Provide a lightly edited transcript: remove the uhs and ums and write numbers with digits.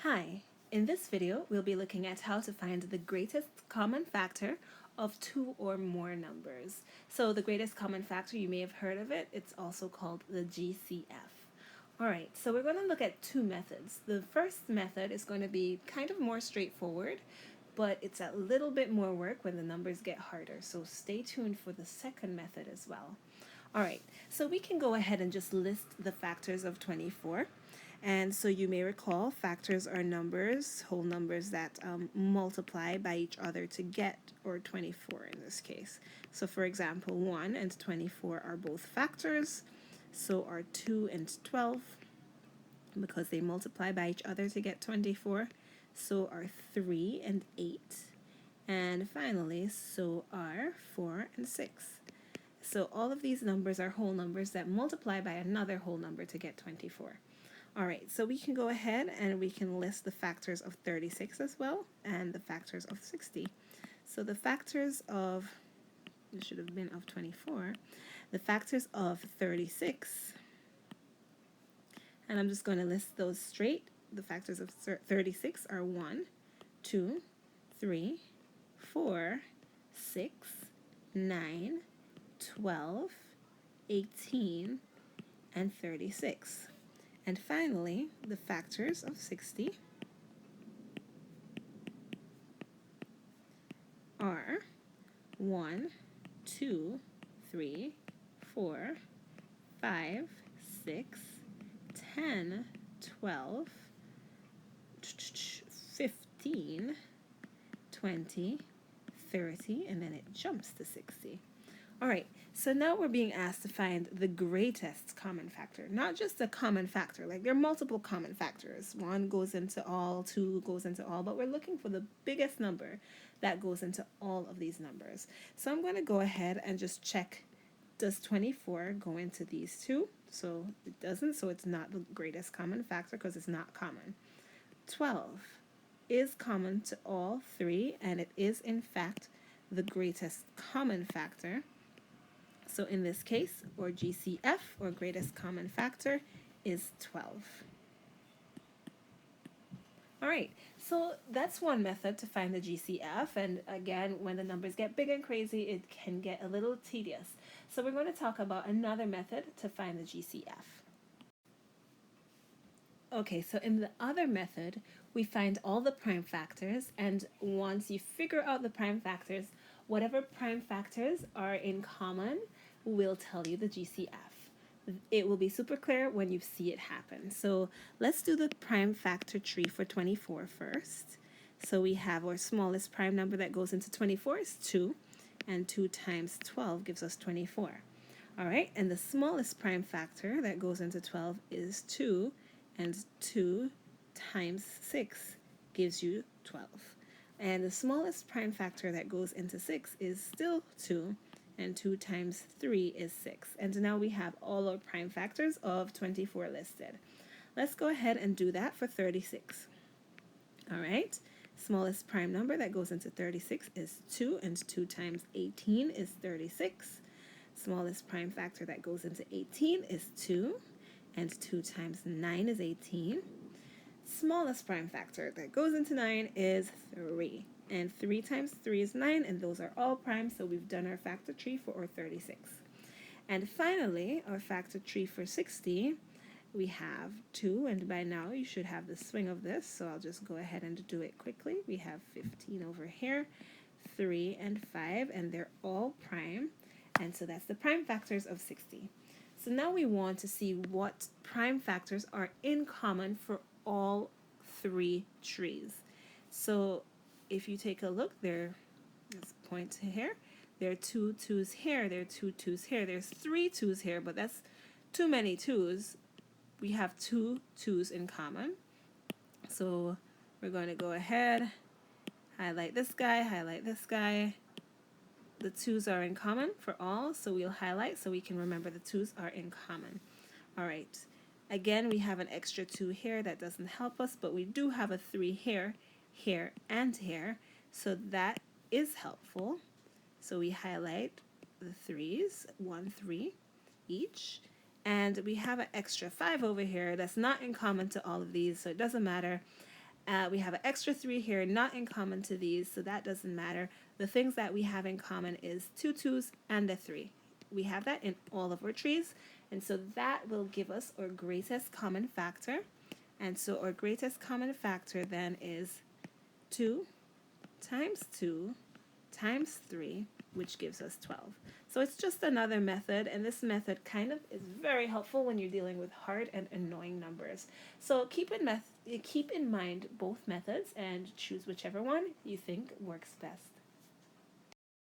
Hi, in this video we'll be looking at how to find the greatest common factor of two or more numbers. So the greatest common factor, you may have heard of it, it's also called the GCF. Alright, so we're going to look at two methods. The first method is going to be kind of more straightforward, but it's a little bit more work when the numbers get harder, so stay tuned for the second method as well. Alright, so we can go ahead and just list the factors of 24. And so you may recall factors are numbers, whole numbers that multiply by each other to get, or 24 in this case. So for example, 1 and 24 are both factors, so are 2 and 12, because they multiply by each other to get 24. So are 3 and 8. And finally, so are 4 and 6. So all of these numbers are whole numbers that multiply by another whole number to get 24. Alright, so we can go ahead and we can list the factors of 36 as well, and the factors of 60. So the factors of, it should have been of 24, the factors of 36, and I'm just going to list those straight. The factors of 36 are 1, 2, 3, 4, 6, 9, 12, 18, and 36. And finally, the factors of 60 are 1, 2, 3, 4, 5, 6, 10, 12, 15, 20, 30, and then it jumps to 60. Alright, so now we're being asked to find the greatest common factor. Not just a common factor, like there are multiple common factors. 1 goes into all, 2 goes into all, but we're looking for the biggest number that goes into all of these numbers. So I'm going to go ahead and just check, does 24 go into these two? So it doesn't, so it's not the greatest common factor because it's not common. 12 is common to all three, and it is in fact the greatest common factor. So in this case, or GCF, or greatest common factor, is 12. Alright, so that's one method to find the GCF, and again, when the numbers get big and crazy, it can get a little tedious. So we're going to talk about another method to find the GCF. Okay, so in the other method, we find all the prime factors, and once you figure out the prime factors, whatever prime factors are in common will tell you the GCF. It will be super clear when you see it happen. So let's do the prime factor tree for 24 first. So we have our smallest prime number that goes into 24 is 2, and 2 times 12 gives us 24. Alright, and the smallest prime factor that goes into 12 is 2, and 2 times 6 gives you 12. And the smallest prime factor that goes into 6 is still 2, and 2 times 3 is 6. And now we have all our prime factors of 24 listed. Let's go ahead and do that for 36. Alright, smallest prime number that goes into 36 is 2, and 2 times 18 is 36. Smallest prime factor that goes into 18 is 2, and 2 times 9 is 18. Smallest prime factor that goes into 9 is 3. And 3 times 3 is 9, and those are all prime, so we've done our factor tree for our 36. And finally, our factor tree for 60, we have 2, and by now you should have the swing of this, so I'll just go ahead and do it quickly. We have 15 over here, 3 and 5, and they're all prime, and so that's the prime factors of 60. So now we want to see what prime factors are in common for all three trees. So if you take a look, let's point to here. There are 2 2's here, there are 2 2's here, there's 3 2's here, but that's too many 2's. We have 2 2's in common. So we're going to go ahead, highlight this guy, The 2's are in common for all, so we'll highlight so we can remember the 2's are in common. Alright, again we have an extra 2 here, that doesn't help us, but we do have a 3 here, here, and here, so that is helpful. So we highlight the 3's, 1, 3 each, and we have an extra 5 over here that's not in common to all of these, so it doesn't matter. We have an extra 3 here, not in common to these, so that doesn't matter. The things that we have in common is 2 2s and a 3. We have that in all of our trees, and so that will give us our greatest common factor. And so our greatest common factor then is 2 times 2 times 3, which gives us 12. So it's just another method, and this method kind of is very helpful when you're dealing with hard and annoying numbers. So keep in mind both methods and choose whichever one you think works best.